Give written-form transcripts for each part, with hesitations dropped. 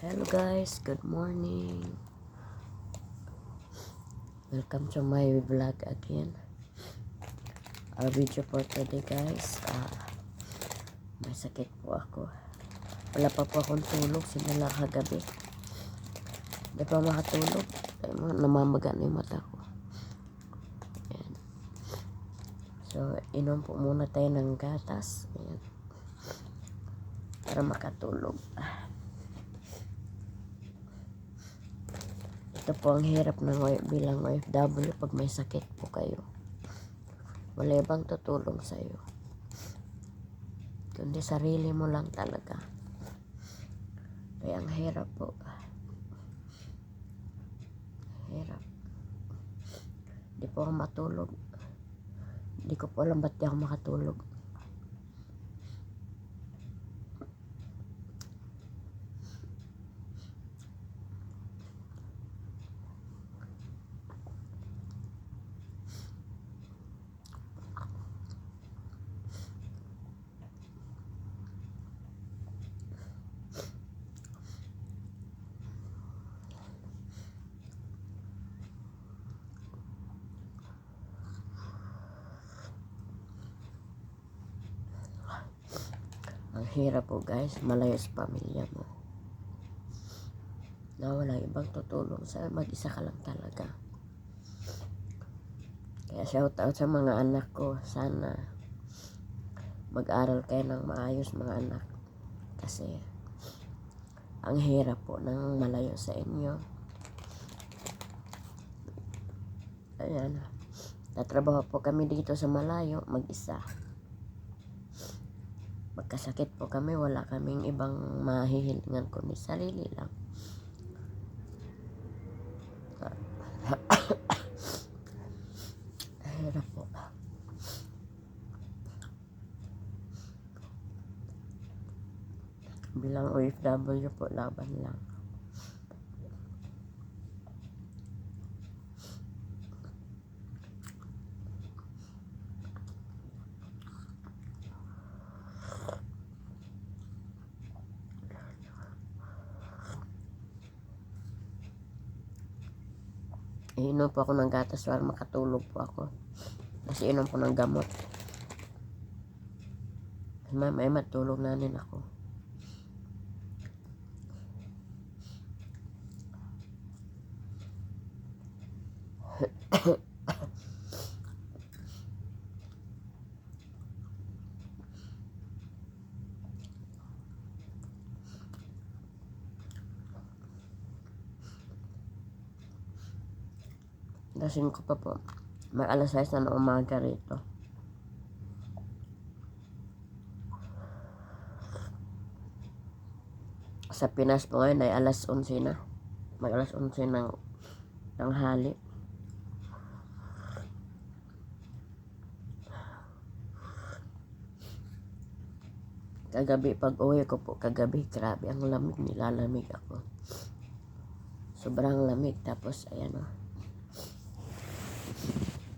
Hello guys, good morning. Welcome to my vlog again. Our video for today guys, may sakit po ako. Wala pa po akong tulog, simula kagabi. Hindi pa makatulog, namamaga na yung mata ko. Ayan. So, inom po muna tayo ng gatas. Ayan. Para makatulog. Ito po ang hirap ng bilang OFW pag may sakit po kayo. Wala ibang tutulong sa iyo. Kundi sarili mo lang talaga. Kaya ang hirap po. Hirap. Hindi po ako matulog. Hindi ko po alam ba't di ako makatulog. Ang hirap po guys, malayo sa pamilya mo. Na wala ibang tutulong sa mag-isa ka lang talaga. Kaya shout out sa mga anak ko, sana mag-aral kayo ng maayos mga anak. Kasi ang hirap po ng malayo sa inyo. Ayan. Tatrabaho po kami dito sa malayo, mag-isa. Magkasakit po kami, wala kaming ibang mahihilingan kundi sarili lang. Hirap po. Bilang OFW po, laban lang. Inom po ako ng gatas para makatulog po ako. Kasi inom po ng gamot. May matulog na din ako. Lasing ko pa po. May alas 6 na umaga rito. Sa Pinas po ngayon ay alas 11 na. Mag alas 11 ng tanghali. Kagabi pag uwi ko po, kagabi grabe ang lamig, nilalamig ako. Sobrang lamig, tapos ayan o.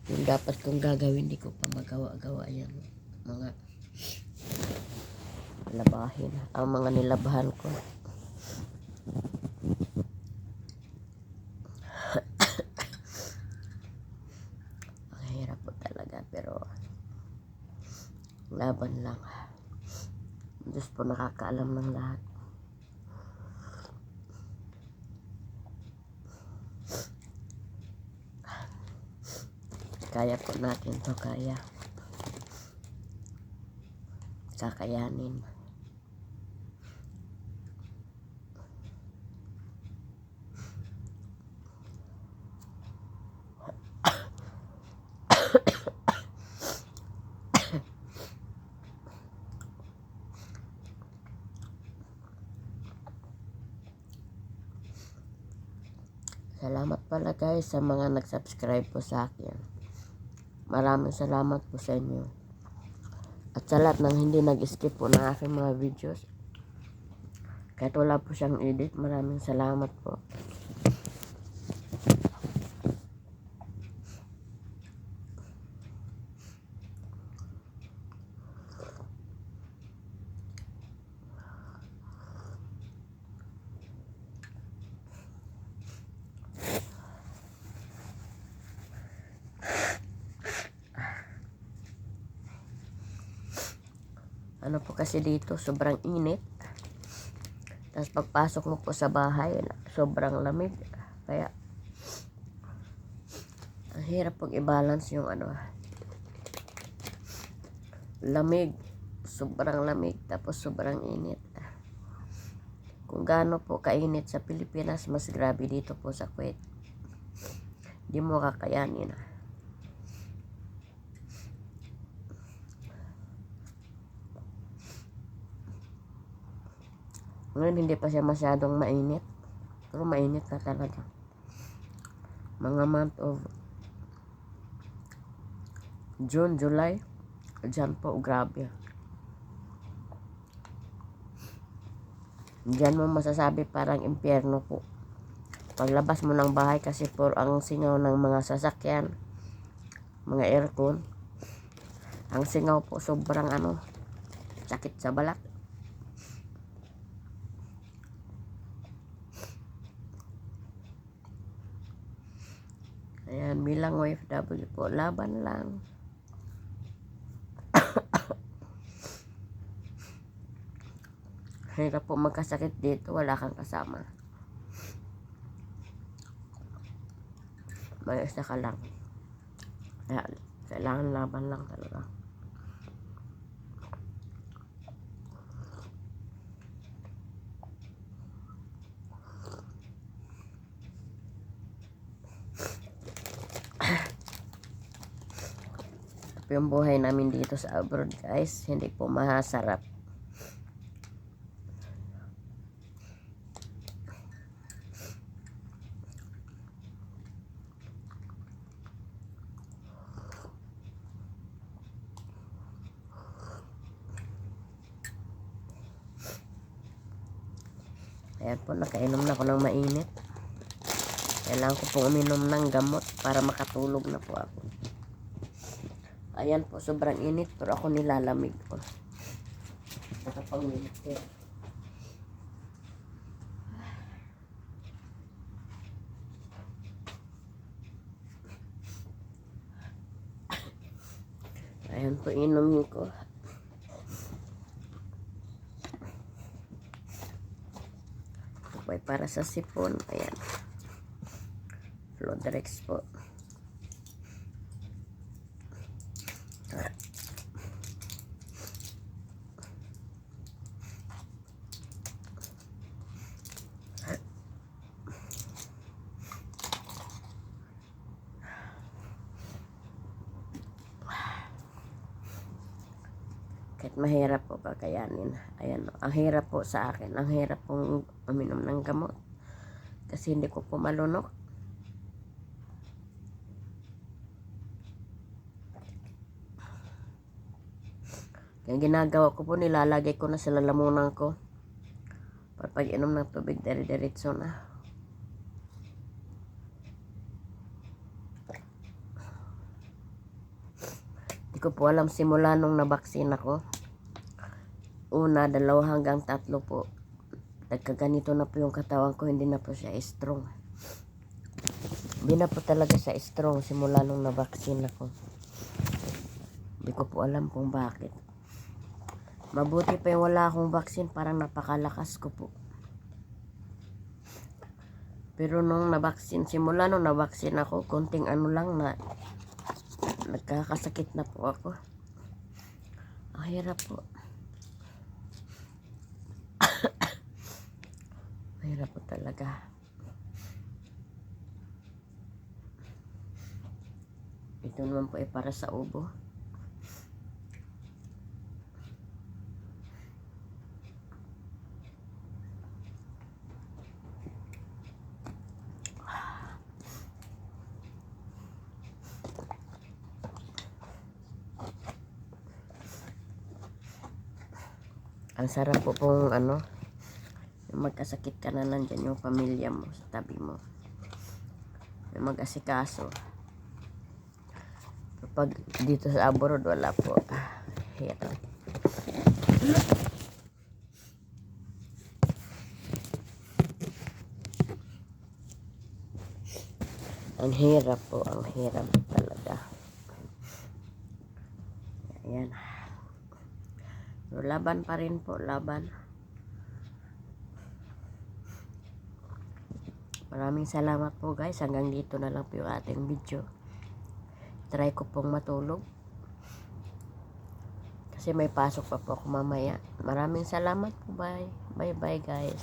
Yung dapat kong gagawin, di ko pa magawa-gawa yan. Mga labahin, ang mga nilabahan ko. Ang hirap po talaga, pero laban lang. Diyos po nakakaalam ng lahat. Kaya po natin to, kaya. Kakayanin. Salamat pala guys sa mga nag-subscribe po sa akin. Maraming salamat po sa inyo. At sa lahat ng hindi nag-skip po ng aking mga videos. Kahit wala po siyang edit, maraming salamat po. Ano po kasi dito, sobrang init. Tapos pagpasok mo po sa bahay, sobrang lamig. Kaya, ang hirap pag i-balance yung lamig. Sobrang lamig, tapos sobrang init. Kung gaano po kainit sa Pilipinas, mas grabe dito po sa Kuwait. Di mo kakayanin. Ngayon hindi pa siya masyadong mainit. Pero mainit na talaga. Mga month of June, July, dyan po, grabe. Dyan mo masasabi parang impyerno po. Paglabas mo ng bahay kasi po ang singaw ng mga sasakyan, mga aircon. Ang singaw po sobrang sakit sa balat. Ayan, bilang OFW po, laban lang. Hirap po magkasakit dito, wala kang kasama. May isa ka lang. Kaya, kailangan laban lang talaga. Yung buhay namin dito sa abroad, guys, hindi po masarap. Ayan po, nakainom na ako ng mainit. Kailangan ko pong uminom ng gamot para makatulog na po ako. Ayan po, sobrang init pero ako nilalamig po. Nakapang-init po. Ayan po, inumin ko. Ito po ay para sa sipon. Ayan. Flodrex po. Kahit mahirap po kakayanin. Ayan, ang hirap po sa akin. Ang hirap pong uminom ng gamot. Kasi hindi ko po malunok. Kaya ginagawa ko po, nilalagay ko na sa lalamunan ko. Para pag inom ng tubig, dire-diretso na. Hindi ko po alam simula nung nabaksin ako. Una, 2 hanggang 3 po. Nagkaganito na po yung katawan ko, hindi na po siya strong. Hindi na po talaga siya strong simula nung nabaksin ako. Hindi ko po alam kung bakit. Mabuti pa yung wala akong vaccine, parang napakalakas ko po. Pero nung nabaksin, simula nung nabaksin ako, konting lang na nagkakasakit na po ako. Ang hirap po. Mahirap po talaga. Ito naman po ay para sa ubo. Ang sarap po pong yung magkasakit ka na nandyan yung pamilya mo sa tabi mo. Yung mag-asikaso. Pag dito sa abroad, wala po. Hirap. Ang hirap po, ang hirap talaga. Ayan. So, laban pa rin po, laban. Maraming salamat po guys. Hanggang dito na lang po yung ating video. Try ko pong matulog. Kasi may pasok pa po ako mamaya. Maraming salamat po. Bye. Bye bye guys.